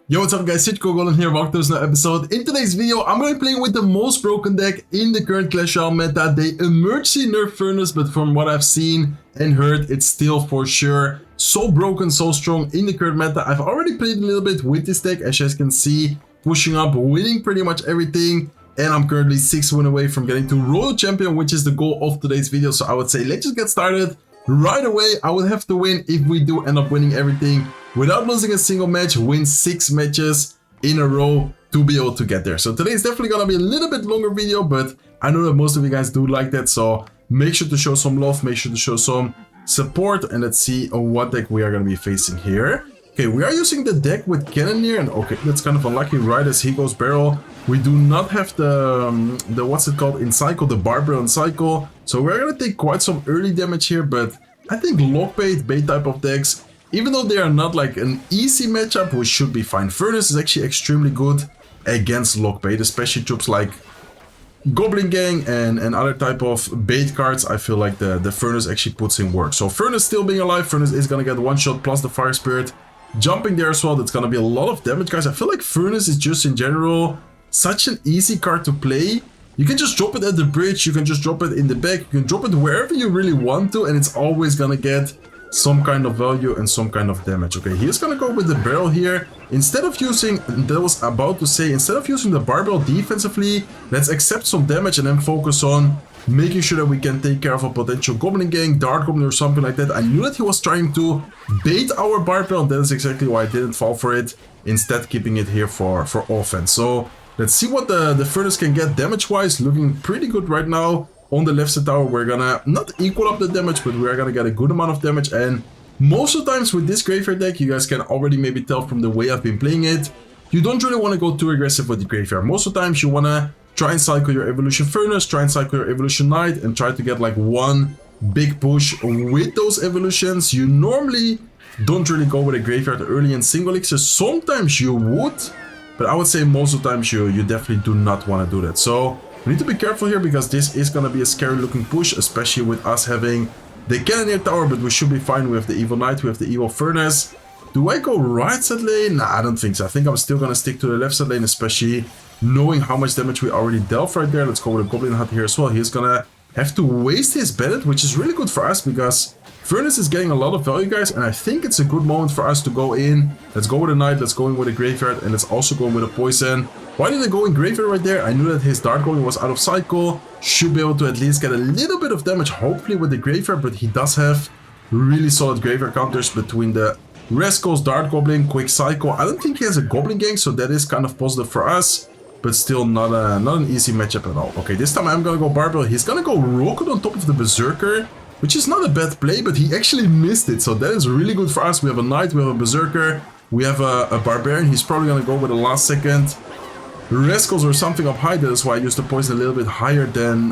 Yo, what's up guys, it's Goblin here, welcome to another episode. In today's video, I'm going to be playing with the most broken deck in the current Clash Royale meta. They emergency nerf Furnace, but from what I've seen and heard, it's still for sure so broken, so strong in the current meta. I've already played a little bit with this deck, as you guys can see, pushing up, winning pretty much everything. And I'm currently 6 wins away from getting to Royal Champion, which is the goal of today's video. So I would say, let's just get started right away. I would have to win if we do end up winning everything without losing a single match, win 6 matches in a row to be able to get there. So today is definitely gonna be a little bit longer video, but I know that most of you guys do like that. So make sure to show some love, make sure to show some support, and let's see what deck we are gonna be facing here. Okay, we are using the deck with Cannoneer, and okay, that's kind of unlucky right as he goes barrel. We do not have the what's it called in cycle, the barbell in cycle. So we're gonna take quite some early damage here, but I think lockbait, bait type of decks, even though they are not like an easy matchup, we should be fine. Furnace is actually extremely good against lockbait, especially troops like Goblin Gang and other type of bait cards. I feel like the Furnace actually puts in work. So Furnace still being alive, Furnace is gonna get one shot plus the Fire Spirit. Jumping there as well, that's gonna be a lot of damage, guys. I feel like Furnace is just in general such an easy card to play. You can just drop it at the bridge, you can just drop it in the back, you can drop it wherever you really want to, and it's always gonna get some kind of value and some kind of damage. Okay, he's gonna go with the barrel here. Instead of using, that was about to say, instead of using the barbell defensively, let's accept some damage and then focus on making sure that we can take care of a potential Goblin Gang, Dark Goblin or something like that. I knew that he was trying to bait our barbell, and that is exactly why I didn't fall for it, instead keeping it here for offense. So let's see what the Furnace can get damage-wise. Looking pretty good right now. On the left side tower, we're gonna not equal up the damage, but we're gonna get a good amount of damage. And most of the times with this graveyard deck, you guys can already maybe tell from the way I've been playing it, you don't really want to go too aggressive with the graveyard. Most of the times you want to try and cycle your Evolution Furnace, try and cycle your Evolution Knight, and try to get like one big push with those evolutions. You normally don't really go with a graveyard early in single elixir. Sometimes you would, but I would say most of the times you definitely do not want to do that. So we need to be careful here, because this is going to be a scary looking push, especially with us having the Cannoneer tower, but we should be fine. We have the Evil Knight, we have the Evil Furnace. Do I go right side lane? Nah, I don't think so. I think I'm still going to stick to the left side lane, especially knowing how much damage we already dealt right there. Let's go with a Goblin Hut here as well. He's going to have to waste his Bennett, which is really good for us, because Furnace is getting a lot of value, guys, and I think it's a good moment for us to go in. Let's go with a Knight, let's go in with a Graveyard, and let's also go in with a Poison. Why did I go in Graveyard right there? I knew that his Dark Goblin was out of cycle. Should be able to at least get a little bit of damage, hopefully with the Graveyard, but he does have really solid Graveyard counters between the Rascals, Dark Goblin, Quick Cycle. I don't think he has a Goblin Gang, so that is kind of positive for us, but still not an easy matchup at all. Okay, this time I'm gonna go Barbell. He's gonna go Rocket on top of the Berserker, which is not a bad play, but he actually missed it, so that is really good for us. We have a Knight, we have a Berserker, we have a Barbarian. He's probably gonna go with the last second Rascals or something up high. That is why I used the Poison a little bit higher than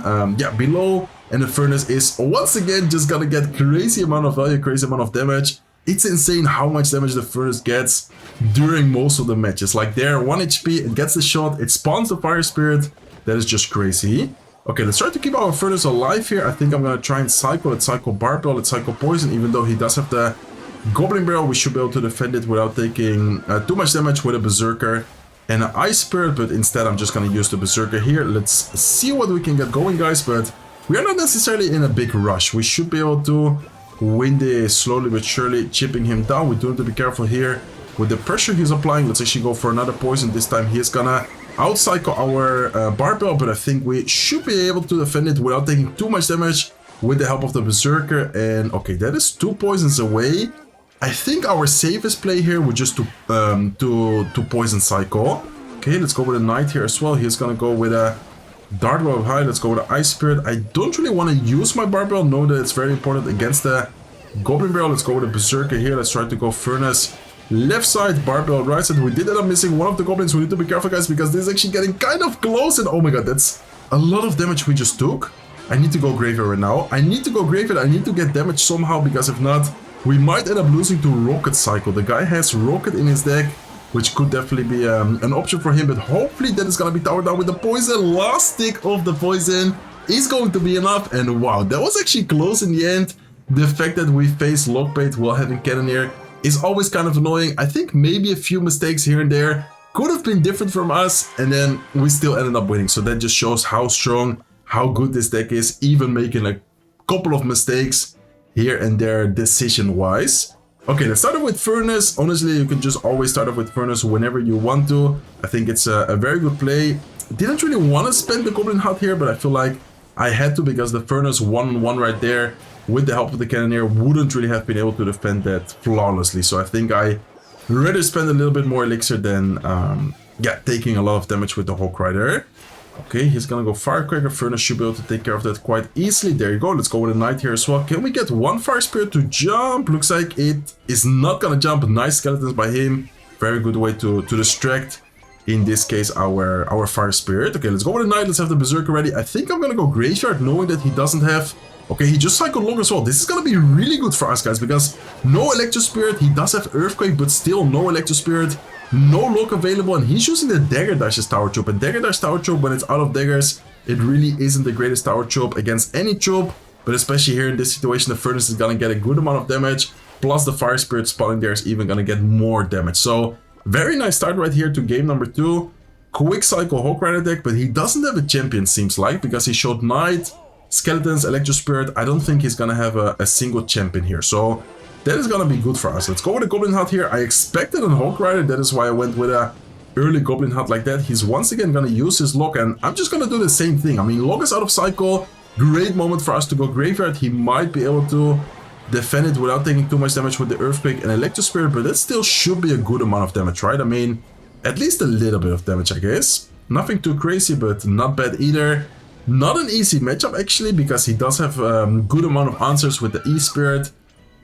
below, and the Furnace is once again just gonna get crazy amount of value, crazy amount of damage. It's insane how much damage the Furnace gets during most of the matches. Like there, 1 HP, it gets the shot, it spawns the Fire Spirit. That is just crazy. Okay, let's try to keep our Furnace alive here. I think I'm gonna try and cycle. Let's cycle Barbell, let's cycle Poison. Even though he does have the Goblin Barrel, we should be able to defend it without taking too much damage with a Berserker and an Ice Spirit, but instead I'm just gonna use the Berserker here. Let's see what we can get going, guys, but we are not necessarily in a big rush. We should be able to win this slowly but surely, chipping him down. We do have to be careful here with the pressure he's applying. Let's actually go for another Poison. This time he is gonna outcycle our Barbell, but I think we should be able to defend it without taking too much damage with the help of the Berserker. And okay, that is 2 poisons away. I think our safest play here would just to Poison cycle. Okay, let's go with a Knight here as well. He's gonna go with a Dart Web high. Let's go with an Ice Spirit. I don't really want to use my Barbell. Know that it's very important against the Goblin Barrel. Let's go with a Berserker here. Let's try to go Furnace left side, Barbell right side. We did end up missing one of the Goblins. We need to be careful, guys, because this is actually getting kind of close. And oh my god, that's a lot of damage we just took. I need to go Graveyard right now. I need to go Graveyard. I need to get damage somehow, because if not, we might end up losing to Rocket Cycle. The guy has Rocket in his deck, which could definitely be an option for him, but hopefully that is going to be towered down with the Poison. Last stick of the Poison is going to be enough, and wow, that was actually close in the end. The fact that we faced Lockbait while having Cannoneer is always kind of annoying. I think maybe a few mistakes here and there could have been different from us, and then we still ended up winning. So that just shows how strong, how good this deck is, even making a couple of mistakes here and there decision-wise. Okay, let's start off with Furnace. Honestly, you can just always start off with Furnace whenever you want to. I think it's a very good play. Didn't really want to spend the Goblin Hut here, but I feel like I had to, because the Furnace 1-on-1 right there with the help of the Cannoneer wouldn't really have been able to defend that flawlessly. So I think I rather spend a little bit more elixir than yeah, taking a lot of damage with the Hawk Rider. Okay, he's gonna go Firecracker. Furnace should be able to take care of that quite easily. There you go. Let's go with a Knight here as well. Can we get one Fire Spirit to jump? Looks like it is not gonna jump. Nice Skeletons by him. Very good way to distract, in this case, our Fire Spirit. Okay, let's go with a Knight. Let's have the Berserker ready. I think I'm gonna go Graveyard, knowing that he doesn't have... Okay, he just cycled Log as well. This is gonna be really good for us, guys, because no Electro Spirit. He does have Earthquake, but still no Electro Spirit. No Log available, and he's using the Dagger Dash's Tower Chop. And Dagger Dash Tower Chop, when it's out of daggers, it really isn't the greatest Tower Chop against any chop. But especially here in this situation, the Furnace is gonna get a good amount of damage. Plus the Fire Spirit spawning there is even gonna get more damage. So, very nice start right here to game number 2. Quick cycle Hawk Rider deck, but he doesn't have a champion, seems like, because he showed Knight, Skeletons, Electro Spirit. I don't think he's gonna have a single champion here. So, that is gonna be good for us. Let's go with a Goblin Hut here. I expected a Hawk Rider. That is why I went with a early Goblin Hut like that. He's once again gonna use his Log, and I'm just gonna do the same thing. I mean, Log is out of cycle. Great moment for us to go Graveyard. He might be able to defend it without taking too much damage with the Earthquake and Electro Spirit, but that still should be a good amount of damage, right? I mean, at least a little bit of damage, I guess. Nothing too crazy, but not bad either. Not an easy matchup, actually, because he does have a good amount of answers with the E-Spirit.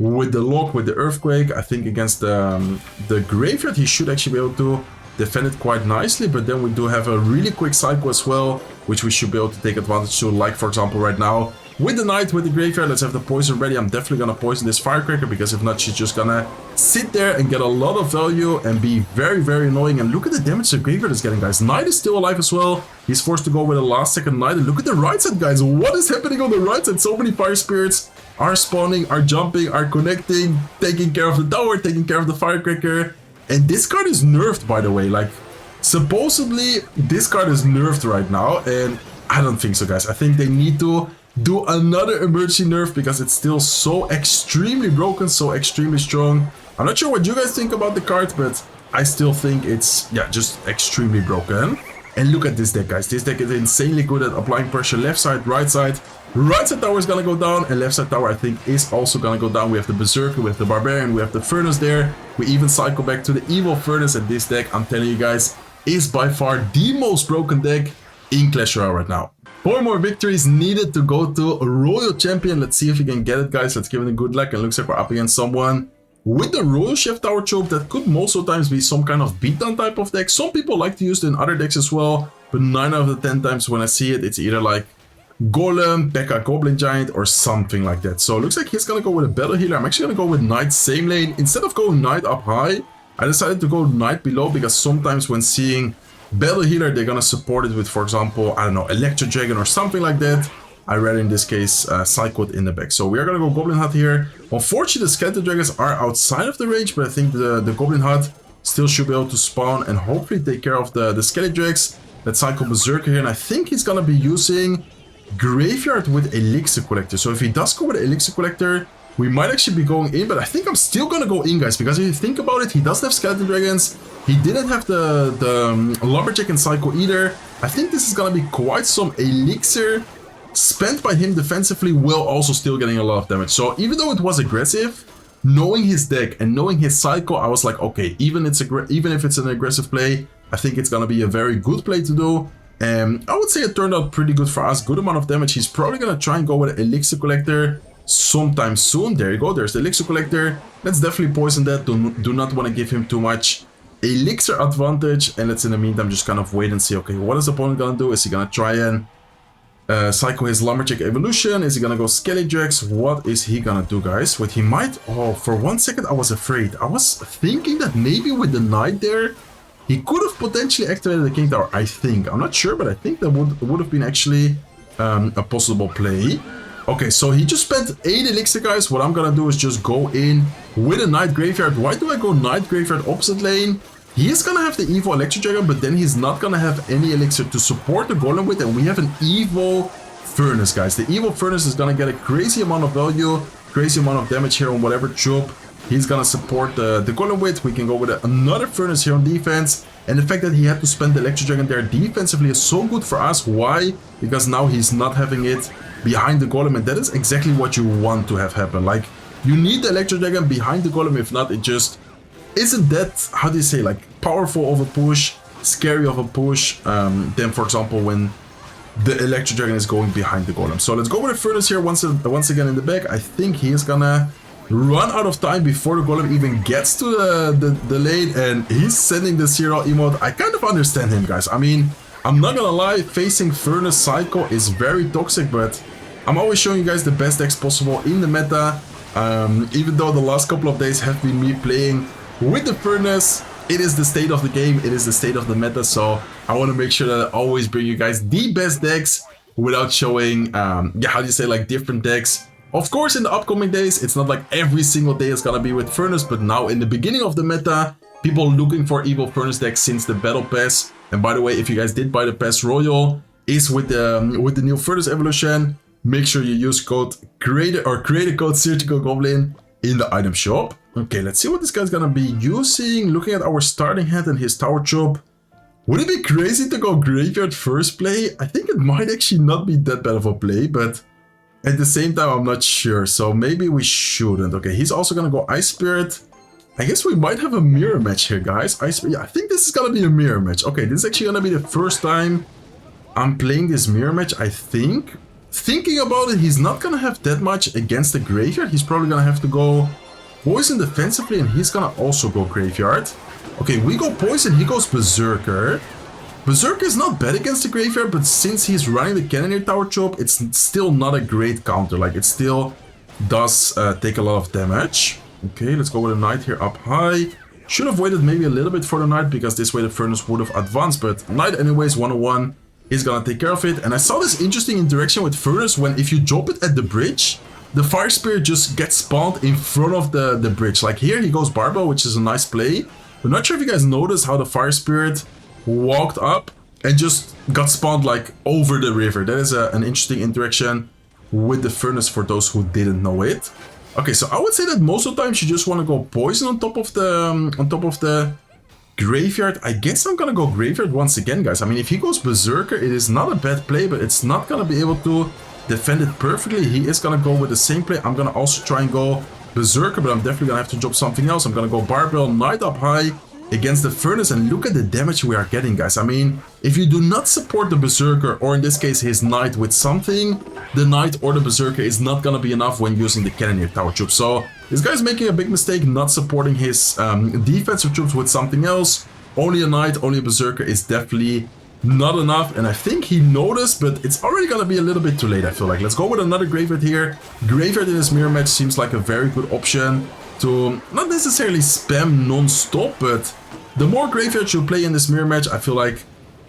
With the Log, with the Earthquake, I think against the Graveyard, he should actually be able to defend it quite nicely. But then we do have a really quick cycle as well, which we should be able to take advantage to. Like, for example, right now, with the Knight, with the Graveyard, let's have the Poison ready. I'm definitely going to poison this Firecracker, because if not, she's just going to sit there and get a lot of value and be very, very annoying. And look at the damage the Graveyard is getting, guys. Knight is still alive as well. He's forced to go with a last second Knight. And look at the right side, guys. What is happening on the right side? So many Fire Spirits are spawning, are jumping, are connecting, taking care of the tower, taking care of the Firecracker. And this card is nerfed, by the way. Like, supposedly, this card is nerfed right now. And I don't think so, guys. I think they need to do another emergency nerf, because it's still so extremely broken, so extremely strong. I'm not sure what you guys think about the card, but I still think it's, yeah, just extremely broken. And look at this deck, guys. This deck is insanely good at applying pressure left side, right side. Right side tower is gonna go down, and left side tower I think is also gonna go down. We have the Berserker, we have the Barbarian, we have the Furnace there. We even cycle back to the Evil Furnace, and this deck, I'm telling you guys, is by far the most broken deck in Clash Royale right now. 4 more victories needed to go to a Royal Champion. Let's see if we can get it, guys. Let's give it a good luck. It looks like we're up against someone with the Royal Chef Tower Choke. That could most of the times be some kind of beatdown type of deck. Some people like to use it in other decks as well, but 9 out of the 10 times when I see it, it's either like Golem, P.E.K.K.A. Goblin Giant, or something like that. So it looks like he's gonna go with a Battle Healer. I'm actually gonna go with Knight same lane. Instead of going Knight up high, I decided to go Knight below, because sometimes when seeing Battle Healer, they're gonna support it with, for example, I don't know, Electro Dragon or something like that. I rather in this case cycle it in the back. So we are gonna go Goblin Hut here. Unfortunately, the Skeleton Dragons are outside of the range, but I think the Goblin Hut still should be able to spawn and hopefully take care of the Skeleton Drags. Let's cycle Berserker here, and I think he's gonna be using Graveyard with Elixir Collector. So if he does go with Elixir Collector, we might actually be going in, but I think I'm still gonna go in, guys, because if you think about it, he doesn't have Skeleton Dragons. He didn't have the Lumberjack and Cycle either. I think this is gonna be quite some Elixir spent by him defensively, while also still getting a lot of damage. So even though it was aggressive, knowing his deck and knowing his cycle, I was like, okay, even if it's an aggressive play, I think it's gonna be a very good play to do. I would say it turned out pretty good for us. Good amount of damage. He's probably gonna try and go with Elixir Collector sometime soon. There you go. There's the Elixir Collector. Let's definitely poison that. Do not want to give him too much Elixir advantage. And let's in the meantime just kind of wait and see. Okay, what is the opponent gonna do? Is he gonna try and cycle his Lumberjack Evolution? Is he gonna go Skeledrax? What is he gonna do, guys? Wait, he might... Oh, for 1 second I was afraid. I was thinking that maybe with the Knight there, he could have potentially activated the King Tower, I think. I'm not sure, but I think that would have been actually a possible play. Okay, so he just spent 8 elixir, guys. What I'm gonna do is just go in with a Knight Graveyard. Why do I go Knight Graveyard opposite lane? He is gonna have the Evo Electro Dragon, but then he's not gonna have any elixir to support the Golem with, and we have an Evo Furnace, guys. The Evo Furnace is gonna get a crazy amount of value, crazy amount of damage here on whatever troop he's gonna support the Golem with. We can go with another Furnace here on defense, and the fact that he had to spend the Electro Dragon there defensively is so good for us. Why? Because now he's not having it behind the Golem, and that is exactly what you want to have happen. Like, you need the Electro Dragon behind the Golem. If not, it just isn't that, how do you say, like, powerful of a push, scary of a push, than, for example, when the Electro Dragon is going behind the Golem. So let's go with a Furnace here once again in the back. I think he is gonna run out of time before the Golem even gets to the lane, and he's sending the serial emote. I kind of understand him, guys. I mean, I'm not gonna lie, facing Furnace Cycle is very toxic, but I'm always showing you guys the best decks possible in the meta. Even though the last couple of days have been me playing with the Furnace, it is the state of the game, it is the state of the meta, so I want to make sure that I always bring you guys the best decks without showing, yeah, how do you say, like, different decks. Of course, in the upcoming days, it's not like every single day is gonna be with Furnace, but now in the beginning of the meta, people looking for Evo Furnace decks since the Battle Pass. And by the way, if you guys did buy the pass, Royale is with the new Furnace evolution. Make sure you use code create a code Surgical Goblin in the item shop. Okay, let's see what this guy's gonna be using. Looking at our starting hand and his tower troop, would it be crazy to go Graveyard first play? I think it might actually not be that bad of a play, but at the same time, I'm not sure. So maybe we shouldn't. Okay, he's also gonna go Ice Spirit. I guess we might have a mirror match here, guys. Yeah, I think this is gonna be a mirror match. Okay, this is actually gonna be the first time I'm playing this mirror match, I think. Thinking about it, he's not gonna have that much against the Graveyard. He's probably gonna have to go Poison defensively, and he's gonna also go Graveyard. Okay, we go Poison, he goes Berserker. Berserker is not bad against the Graveyard, but since he's running the Cannoneer Tower trope, it's still not a great counter. Like, it still does take a lot of damage. Okay, let's go with a Knight here up high. Should have waited maybe a little bit for the Knight, because this way the Furnace would have advanced, but Knight anyways, 101 is gonna take care of it. And I saw this interesting interaction with Furnace when if you drop it at the bridge, the Fire Spirit just gets spawned in front of the bridge. Like here, he goes Barbell, which is a nice play. I'm not sure if you guys noticed how the Fire Spirit walked up and just got spawned like over the river. That is an interesting interaction with the Furnace for those who didn't know it. Okay, so I would say that most of the time you just want to go Poison on top of the Graveyard. I guess I'm gonna go Graveyard once again, guys. I mean, if he goes Berserker, it is not a bad play, but it's not gonna be able to defend it perfectly. He is gonna go with the same play. I'm gonna also try and go Berserker, but I'm definitely gonna have to drop something else. I'm gonna go Barbell, Knight up high against the Furnace, and look at the damage we are getting, guys. I mean, if you do not support the Berserker, or in this case his Knight, with something, the Knight or the Berserker is not gonna be enough when using the Cannoneer Tower troop. So this guy's making a big mistake not supporting his defensive troops with something else. Only a Knight, only a Berserker is definitely not enough, and I think he noticed, but it's already gonna be a little bit too late, I feel like. Let's go with another Graveyard here. Graveyard in this mirror match seems like a very good option to not necessarily spam non-stop, but the more Graveyards you play in this mirror match, I feel like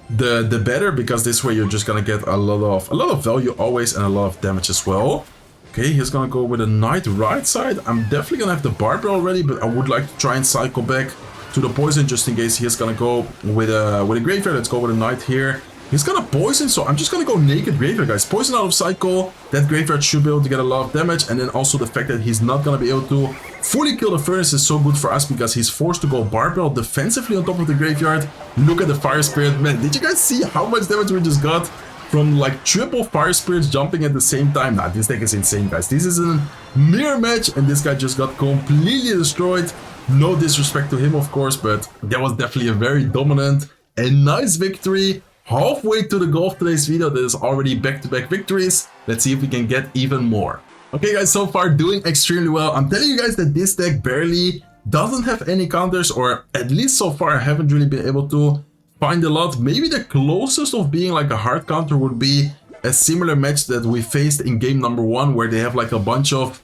the better, because this way you're just gonna get a lot of value always, and a lot of damage as well. Okay, he's gonna go with a Knight right side. I'm definitely gonna have the Barbell already, but I would like to try and cycle back to the Poison just in case he's gonna go with a Graveyard. Let's go with a Knight here. He's gonna Poison, so I'm just gonna go naked Graveyard, guys. Poison out of cycle. That Graveyard should be able to get a lot of damage, and then also the fact that he's not gonna be able to fully kill the Furnace is so good for us, because he's forced to go Barbell defensively on top of the Graveyard. Look at the Fire Spirit, man. Did you guys see how much damage we just got from like triple Fire Spirits jumping at the same time? Nah, this deck is insane, guys. This is a mirror match, and this guy just got completely destroyed. No disrespect to him, of course, but that was definitely a very dominant and nice victory. Halfway to the goal of today's video, that is already back-to-back victories. Let's see if we can get even more. Okay, guys, so far doing extremely well. I'm telling you guys that this deck barely doesn't have any counters, or at least so far I haven't really been able to find a lot. Maybe the closest of being like a hard counter would be a similar match that we faced in game number 1, where they have like a bunch of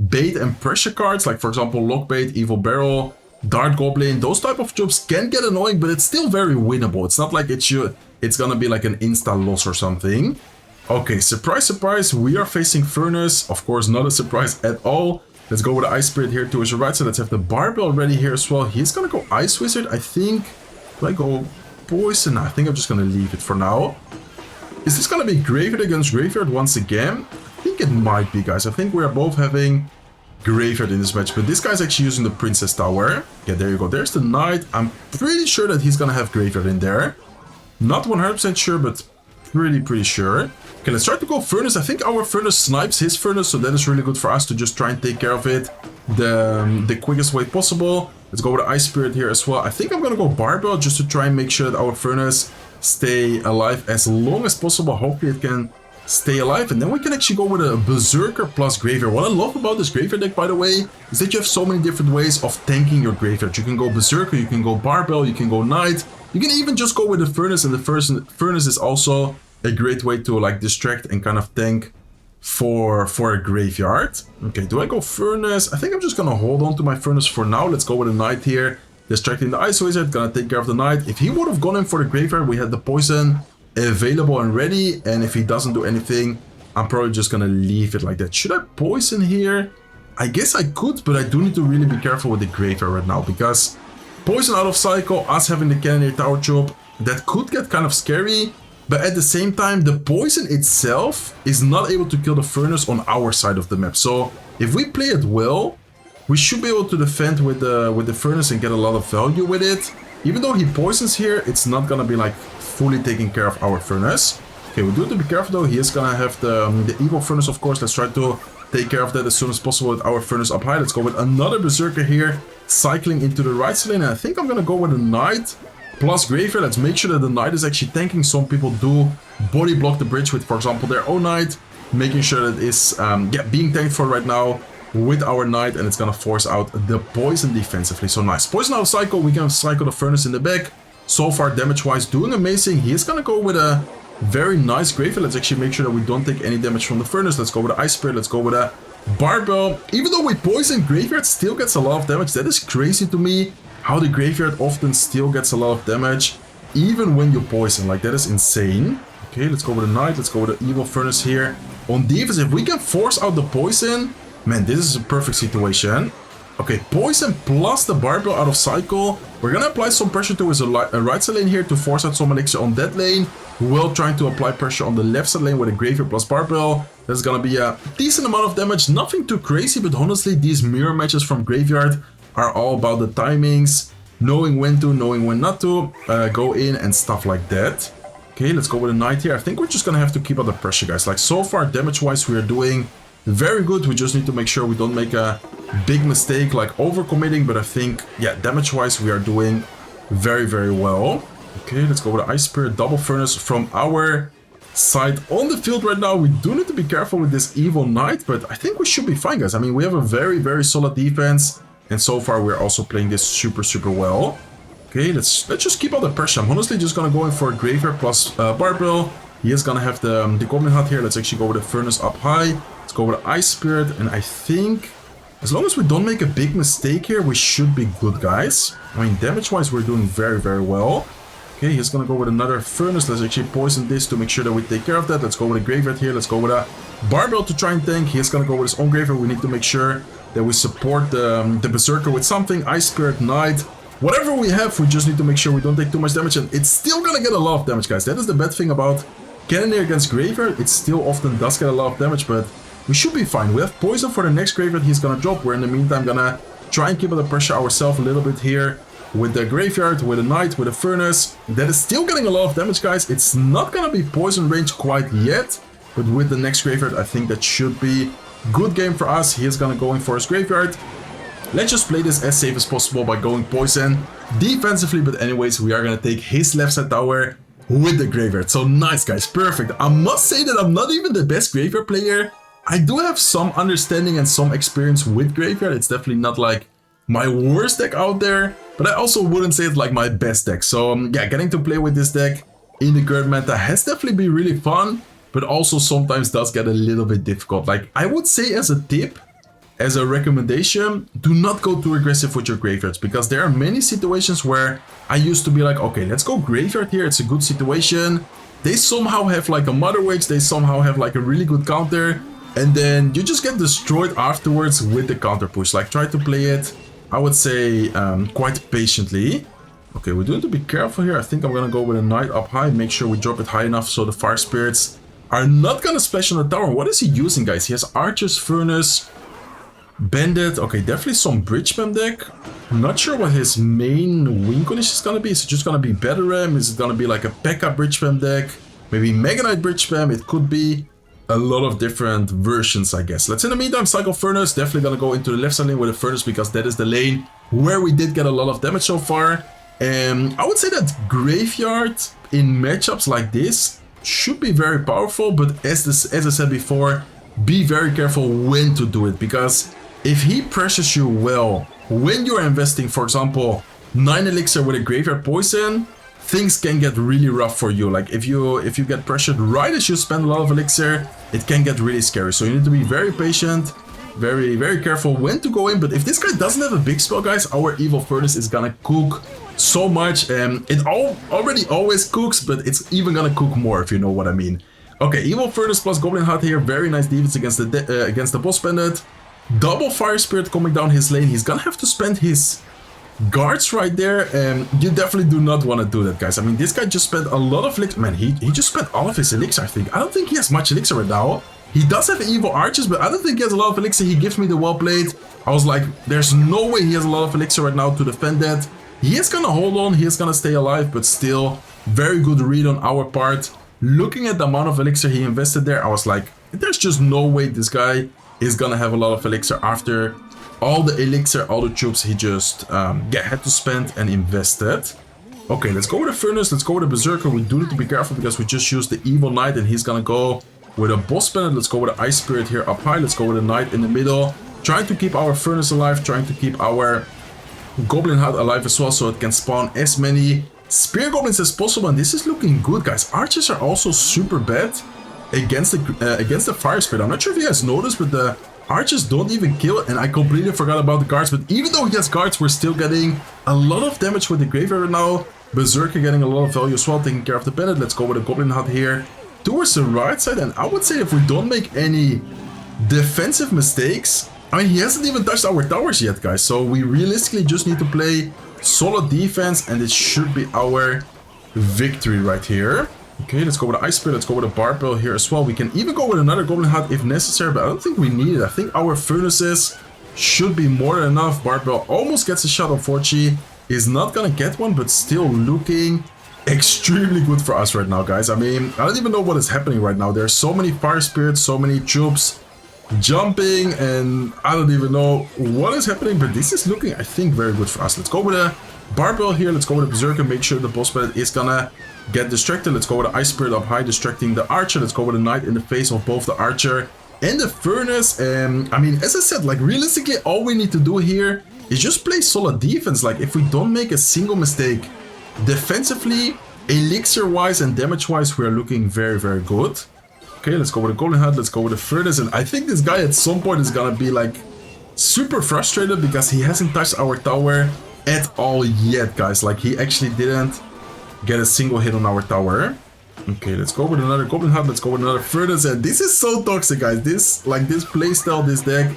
bait and pressure cards, like for example Lockbait, Evil Barrel, Dart Goblin. Those type of troops can get annoying, but it's still very winnable. It's not like it's gonna be like an insta loss or something. Okay, surprise, surprise, we are facing Furnace. Of course, not a surprise at all. Let's go with the Ice Spirit here to his right, so let's have the Barbell ready here as well. He's gonna go Ice Wizard, I think. Do I go Poison? I think I'm just gonna leave it for now. Is this gonna be Graveyard against Graveyard once again? I think it might be, guys. I think we are both having Graveyard in this match, but this guy's actually using the Princess Tower. Yeah, there you go. There's the Knight. I'm pretty sure that he's gonna have Graveyard in there. Not 100% sure, but pretty sure. Okay, let's try to go Furnace. I think our Furnace snipes his Furnace, so that is really good for us to just try and take care of it the quickest way possible. Let's go with the Ice Spirit here as well. I think I'm gonna go Barbell just to try and make sure that our Furnace stay alive as long as possible. Hopefully it can stay alive, and then we can actually go with a Berserker plus Graveyard. What I love about this Graveyard deck, by the way, is that you have so many different ways of tanking your Graveyard. You can go Berserker, you can go Barbell, you can go Knight. You can even just go with the Furnace, and the Furnace is also a great way to like distract and kind of tank for a Graveyard. Okay, do I go Furnace? I think I'm just gonna hold on to my Furnace for now. Let's go with a Knight here. Distracting the Ice Wizard, gonna take care of the Knight. If he would have gone in for the Graveyard, we had the Poison available and ready, and if he doesn't do anything, I'm probably just gonna leave it like that. Should I Poison here? I guess I could, but I do need to really be careful with the Graveyard right now, because Poison out of cycle, us having the Cannoneer Tower Chop, that could get kind of scary. But at the same time, the Poison itself is not able to kill the Furnace on our side of the map. So if we play it well, we should be able to defend with the Furnace and get a lot of value with it. Even though he poisons here, it's not gonna be like fully taking care of our Furnace. Okay, we do have to be careful though. He is gonna have the Evil Furnace, of course. Let's try to take care of that as soon as possible with our Furnace up high. Let's go with another Berserker here, cycling into the right lane. And I think I'm gonna go with a Knight plus Graveyard. Let's make sure that the Knight is actually tanking. Some people do body block the bridge with, for example, their own Knight. Making sure that it is being tanked for right now with our Knight, and it's gonna force out the Poison defensively. So nice. Poison out of cycle, we can cycle the Furnace in the back. So far, damage-wise, doing amazing. He is gonna go with a very nice Graveyard. Let's actually make sure that we don't take any damage from the Furnace. Let's go with the Ice Spirit. Let's go with a Barbell. Even though we poison, Graveyard still gets a lot of damage. That is crazy to me. How the Graveyard often still gets a lot of damage, even when you poison. Like, that is insane. Okay, let's go with a Knight. Let's go with the Evil Furnace here. On defense, if we can force out the Poison, man, this is a perfect situation. Okay, Poison plus the Barbell out of cycle. We're gonna apply some pressure to his right side lane here to force out some elixir on that lane, while trying to apply pressure on the left side lane with a Graveyard plus Barbell. That's gonna be a decent amount of damage. Nothing too crazy, but honestly, these mirror matches from Graveyard are all about the timings, knowing when to, knowing when not to go in and stuff like that. Okay, let's go with a Knight here. I think we're just gonna have to keep up the pressure, guys. Like, so far, damage-wise, we are doing very good. We just need to make sure we don't make a big mistake, like overcommitting. But I think, yeah, damage-wise, we are doing very well. Okay, let's go with the Ice Spirit, double Furnace from our side on the field right now. We do need to be careful with this Evil Knight, but I think we should be fine, guys. I mean, we have a very solid defense. And so far, we're also playing this super well. Okay, let's just keep out the pressure. I'm honestly just gonna go in for a Graveyard plus Barbell. He is gonna have the Goblin Hut here. Let's actually go with the Furnace up high. Let's go with the Ice Spirit. And I think, as long as we don't make a big mistake here, we should be good, guys. I mean, damage-wise, we're doing very well. Okay, he's gonna go with another Furnace. Let's actually poison this to make sure that we take care of that. Let's go with a Graveyard here. Let's go with a Barbell to try and tank. He's gonna go with his own Graveyard. We need to make sure that we support the Berserker with something. Ice Spirit, Knight, whatever we have, we just need to make sure we don't take too much damage, and it's still gonna get a lot of damage, guys. That is the bad thing about Cannoneer against Graveyard. It still often does get a lot of damage, but we should be fine. We have Poison for the next Graveyard he's gonna drop. We're in the meantime gonna try and keep up the pressure ourselves a little bit here with the Graveyard, with a Knight, with a Furnace. That is still getting a lot of damage, guys. It's not gonna be poison range quite yet, but with the next Graveyard, I think that should be good game for us. He is gonna go in for his Graveyard. Let's just play this as safe as possible by going Poison defensively. But anyways, we are gonna take his left side tower with the Graveyard. So nice, guys, perfect. I must say that I'm not even the best Graveyard player. I do have some understanding and some experience with Graveyard. It's definitely not like my worst deck out there, but I also wouldn't say it's like my best deck. So yeah, getting to play with this deck in the current meta has definitely been really fun, but also sometimes does get a little bit difficult. Like, I would say as a tip, as a recommendation, do not go too aggressive with your Graveyards, because there are many situations where I used to be like, okay, let's go Graveyard here, it's a good situation. they somehow have like a Mother Wage, they somehow have like a really good counter, and then you just get destroyed afterwards with the counter push. Like, try to play it, I would say, quite patiently. Okay, we do need to be careful here. I think I'm gonna go with a Knight up high, make sure we drop it high enough so the Fire Spirits are not gonna splash on the tower. What is he using, guys? He has Archer's Furnace, Bandit. Okay, definitely some Bridge Spam deck. I'm not sure what his main win condition is gonna be. Is it just gonna be Battle Ram? Is it gonna be like a P.E.K.K.A. Bridge Spam deck? Maybe Mega Knight Bridge Spam? It could be a lot of different versions, I guess. Let's in the meantime cycle Furnace. Definitely gonna go into the left side lane with a Furnace because that is the lane where we did get a lot of damage so far. And I would say that Graveyard in matchups like this should be very powerful, but as I said before, be very careful when to do it, because if he pressures you well when you're investing, for example, 9 elixir with a Graveyard Poison, things can get really rough for you. Like if you get pressured right as you spend a lot of elixir, it can get really scary. So you need to be very patient, very careful when to go in. But if this guy doesn't have a big spell, guys, our Evil Furnace is gonna cook so much. It already always cooks, but it's even gonna cook more, if you know what I mean. Okay, Evil Furnace plus Goblin Hut here. Very nice defense against the Boss Bandit. Double Fire Spirit coming down his lane. He's gonna have to spend his guards right there, and you definitely do not want to do that, guys. I mean, this guy just spent a lot of elixir. Man, he just spent all of his elixir, I think. I don't think he has much elixir right now. He does have evil archers, but I don't think he has a lot of elixir. He gives me the well played. I was like, there's no way he has a lot of elixir right now to defend that. He is gonna hold on, he is gonna stay alive, but still, very good read on our part. Looking at the amount of elixir he invested there, I was like, there's just no way this guy is gonna have a lot of elixir after all the elixir, all the troops he just had to spend and invested. Okay, let's go with the Furnace, let's go with the Berserker. We do need to be careful because we just used the Evil Knight and he's gonna go with a Boss Bandit. Let's go with the Ice Spirit here up high. Let's go with a Knight in the middle. Trying to keep our Furnace alive, trying to keep our Goblin Hut alive as well so it can spawn as many Spear Goblins as possible. And this is looking good, guys. Archers are also super bad against the Fire Spirit. I'm not sure if you guys noticed, but the Archers don't even kill it, and I completely forgot about the guards. But even though he has guards, we're still getting a lot of damage with the Graveyard right now. Berserker getting a lot of value as well, taking care of the Bandit. Let's go with a Goblin Hut here towards the right side, and I would say if we don't make any defensive mistakes, I mean, he hasn't even touched our towers yet, guys, so we realistically just need to play solid defense, and it should be our victory right here. Okay, let's go with the Ice Spirit, let's go with a Barbell here as well. We can even go with another Goblin Hut if necessary, but I don't think we need it. I think our Furnaces should be more than enough. Barbell almost gets a shot, unfortunately. He's not gonna get one, but still looking extremely good for us right now, guys. I mean, I don't even know what is happening right now. There's so many Fire Spirits, so many troops jumping, and I don't even know what is happening, but this is looking, I think, very good for us. Let's go with a Barbell here. Let's go with a Berserker. Make sure the Boss Bandit is gonna get distracted. Let's go with the Ice Spirit up high, distracting the Archer. Let's go with a Knight in the face of both the Archer and the Furnace. I mean, as I said, like, realistically, all we need to do here is just play solid defense. Like, if we don't make a single mistake defensively, elixir-wise and damage-wise, we are looking very, very good. Okay, let's go with a Golden Head, let's go with a Furnace, and I think this guy at some point is gonna be, like, super frustrated because he hasn't touched our tower at all yet, guys. Like, he actually didn't get a single hit on our tower. Okay, let's go with another Goblin Hut, let's go with another Furnace, and this is so toxic, guys. This playstyle, this deck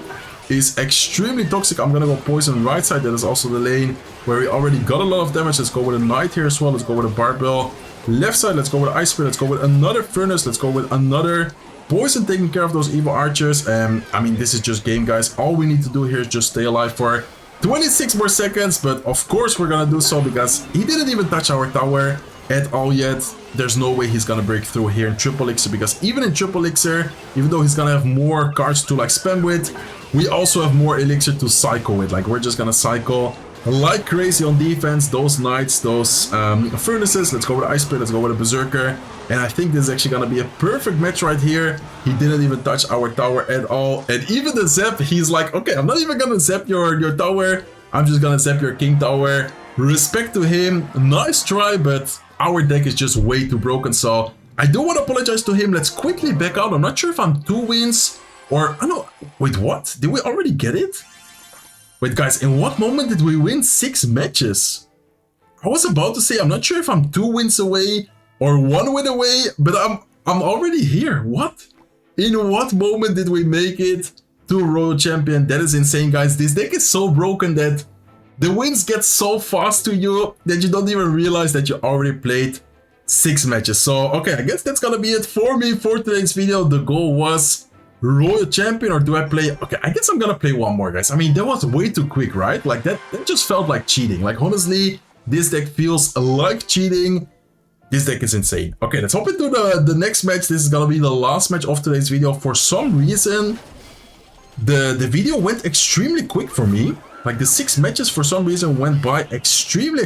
is extremely toxic. I'm gonna go Poison right side. That is also the lane where we already got a lot of damage. Let's go with a Knight here as well. Let's go with a Barbell. Left side, let's go with Ice Spirit. Let's go with another Furnace. Let's go with another Poison, taking care of those evil archers. I mean, this is just game, guys. All we need to do here is just stay alive for 26 more seconds. But of course we're gonna do so because he didn't even touch our tower at all yet. There's no way he's gonna break through here in Triple Elixir, because even in Triple Elixir, even though he's gonna have more cards to like spam with, we also have more elixir to cycle with. Like, we're just gonna cycle like crazy on defense. Those Knights, those Furnaces. Let's go with Ice Spirit, let's go with a Berserker. And I think this is actually gonna be a perfect match right here. He didn't even touch our tower at all. And even the Zap, he's like, okay, I'm not even gonna zap your tower. I'm just gonna zap your King Tower. Respect to him. Nice try, but our deck is just way too broken. So I do want to apologize to him. Let's quickly back out. I'm not sure if I'm 2 wins or... I know. Wait, what? Did we already get it? Wait, guys, in what moment did we win 6 matches? I was about to say, I'm not sure if I'm 2 wins away or 1 win away, but I'm already here. What? In what moment did we make it to Royal Champion? That is insane, guys. This deck is so broken that the wins get so fast to you that you don't even realize that you already played 6 matches. So, okay, I guess that's gonna be it for me for today's video. The goal was Royal Champion, or do I play? Okay, I guess I'm gonna play one more, guys. I mean, that was way too quick, right? Like that just felt like cheating. Like, honestly, this deck feels like cheating. This deck is insane. Okay, let's hop into the next match. This is gonna be the last match of today's video. For some reason, the video went extremely quick for me. Like, the 6 matches for some reason went by extremely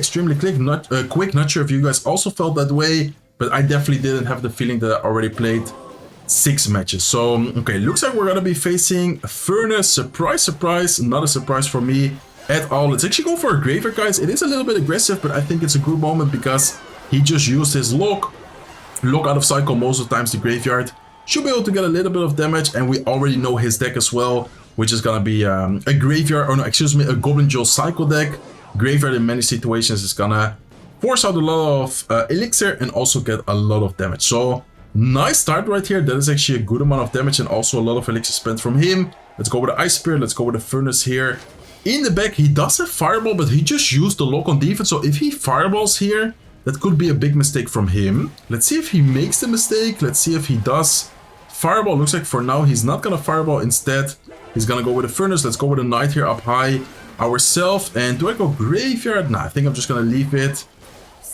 quick. Not sure if you guys also felt that way, but I definitely didn't have the feeling that I already played 6 matches. So, okay, looks like we're gonna be facing Furnace. Surprise, surprise, not a surprise for me at all. Let's actually go for a Graveyard, guys. It is a little bit aggressive, but I think it's a good moment because he just used his lock out of cycle most of the times. The Graveyard should be able to get a little bit of damage, and we already know his deck as well, which is gonna be a Graveyard, or no, excuse me, a Goblin Duel cycle deck. Graveyard in many situations is gonna force out a lot of elixir and also get a lot of damage. So, nice start right here. That is actually a good amount of damage and also a lot of elixir spent from him. Let's go with the Ice Spear. Let's go with the Furnace here. In the back, he does have Fireball, but he just used the lock on defense. So if he Fireballs here, that could be a big mistake from him. Let's see if he makes the mistake. Let's see if he does. Fireball. Looks like for now he's not gonna Fireball. Instead, he's gonna go with the Furnace. Let's go with the Knight here up high ourselves. And do I go Graveyard? Nah, I think I'm just gonna leave it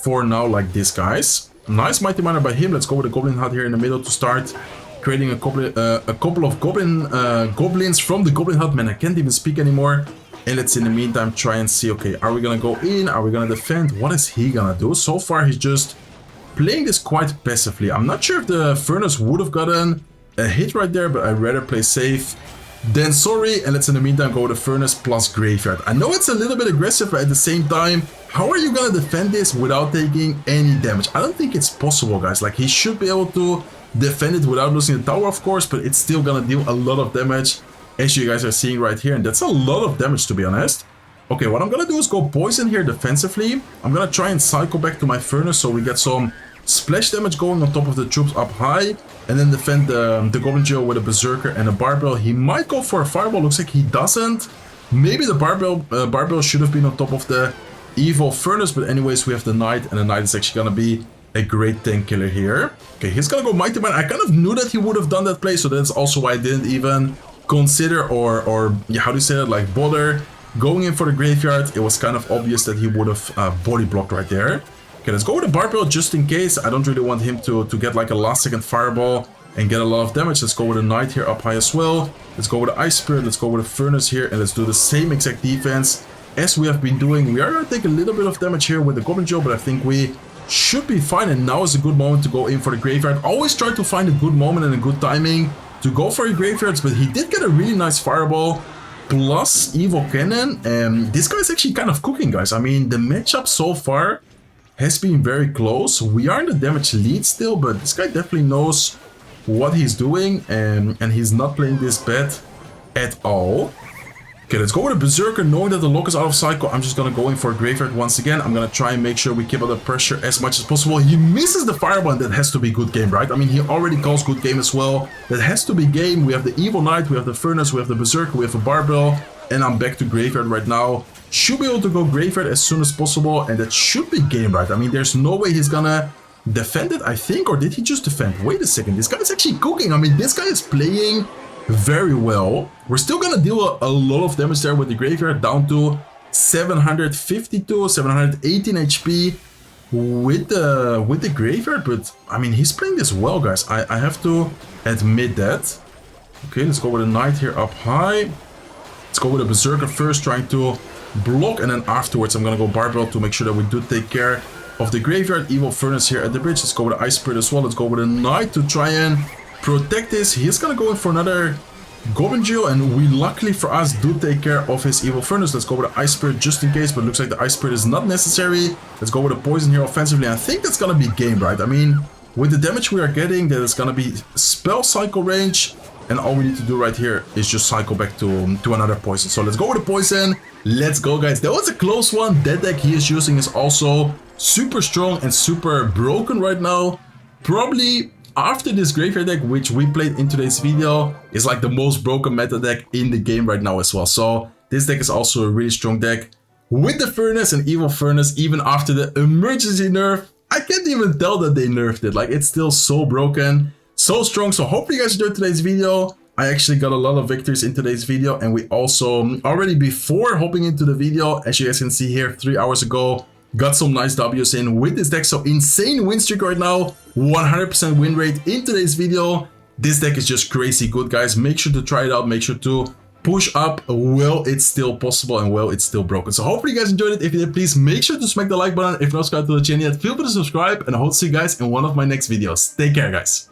for now like this, guys. Nice Mighty Miner by him. Let's go with the Goblin Hut here in the middle to start creating a couple of goblins from the Goblin Hut. Man, I can't even speak anymore. And let's in the meantime try and see, okay, are we gonna go in? Are we gonna defend? What is he gonna do? So far, he's just playing this quite passively. I'm not sure if the Furnace would have gotten a hit right there, but I'd rather play safe than sorry. And let's in the meantime go with the Furnace plus Graveyard. I know it's a little bit aggressive, but at the same time, how are you gonna defend this without taking any damage? I don't think it's possible, guys. Like, he should be able to defend it without losing the tower, of course, but it's still gonna deal a lot of damage, as you guys are seeing right here, and that's a lot of damage, to be honest. Okay, what I'm gonna do is go Poison here defensively. I'm gonna try and cycle back to my Furnace so we get some splash damage going on top of the troops up high, and then defend the Goblin Duel with a Berserker and a Barbell. He might go for a Fireball. Looks like he doesn't. Maybe the Barbell should have been on top of the Evil Furnace, but anyways, we have the Knight, and the Knight is actually gonna be a great tank killer here. Okay, he's gonna go Mighty Mine. I kind of knew that he would have done that play, so that's also why I didn't even consider or yeah, how do you say that, like, bother going in for the Graveyard. It was kind of obvious that he would have body blocked right there. Okay, let's go with the Barbell just in case. I don't really want him to get like a last second Fireball and get a lot of damage. Let's go with the Knight here up high as well. Let's go with the Ice Spirit. Let's go with the Furnace here, and let's do the same exact defense as we have been doing. We are going to take a little bit of damage here with the Goblin Duel, but I think we should be fine. And now is a good moment to go in for the Graveyard. Always try to find a good moment and a good timing to go for your Graveyards, but he did get a really nice Fireball plus Evil Cannon. And this guy's actually kind of cooking, guys. I mean, the matchup so far has been very close. We are in the damage lead still, but this guy definitely knows what he's doing, and he's not playing this bad at all. Okay, let's go with a Berserker, knowing that the lock is out of cycle. I'm just gonna go in for a Graveyard once again. I'm gonna try and make sure we keep up the pressure as much as possible. He misses the Fireball, and that has to be good game, right? I mean, he already calls good game as well. That has to be game. We have the Evil Knight, we have the Furnace, we have the Berserker, we have a Barbell, and I'm back to Graveyard right now. Should be able to go Graveyard as soon as possible, and that should be game, right? I mean, there's no way he's gonna defend it, I think, or did he just defend? Wait a second, this guy is actually cooking. I mean, this guy is playing very well. We're still gonna deal a lot of damage there with the Graveyard, down to 752, 718 HP with the Graveyard, but I mean, he's playing this well, guys. I have to admit that. Okay, let's go with a Knight here up high. Let's go with a Berserker first, trying to block, and then afterwards I'm gonna go Barbell to make sure that we do take care of the Graveyard. Evil Furnace here at the bridge. Let's go with the Ice Spirit as well. Let's go with a Knight to try and protect this. He's gonna go in for another Goblin Duel, and we luckily for us do take care of his Evil Furnace. Let's go with the Ice Spirit just in case, but looks like the Ice Spirit is not necessary. Let's go with the Poison here offensively. I think that's gonna be game, right? I mean, with the damage we are getting, that is gonna be spell cycle range, and all we need to do right here is just cycle back to another Poison. So let's go with the Poison. Let's go, guys. That was a close one. That deck he is using is also super strong and super broken right now. Probably after this graveyard deck, which we played in today's video, is like the most broken meta deck in the game right now as well. So this deck is also a really strong deck. With the Furnace and Evil Furnace, even after the emergency nerf, I can't even tell that they nerfed it. Like, it's still so broken, so strong. So hopefully you guys enjoyed today's video. I actually got a lot of victories in today's video, and we also already before hopping into the video, as you guys can see here, 3 hours ago, got some nice W's in with this deck. So insane win streak right now, 100% win rate in today's video. This deck is just crazy good, guys. Make sure to try it out. Make sure to push up while it's still possible and while it's still broken. So hopefully you guys enjoyed it. If you did, please make sure to smack the like button. If you're not subscribed to the channel yet, feel free to subscribe, and I hope to see you guys in one of my next videos. Take care, guys.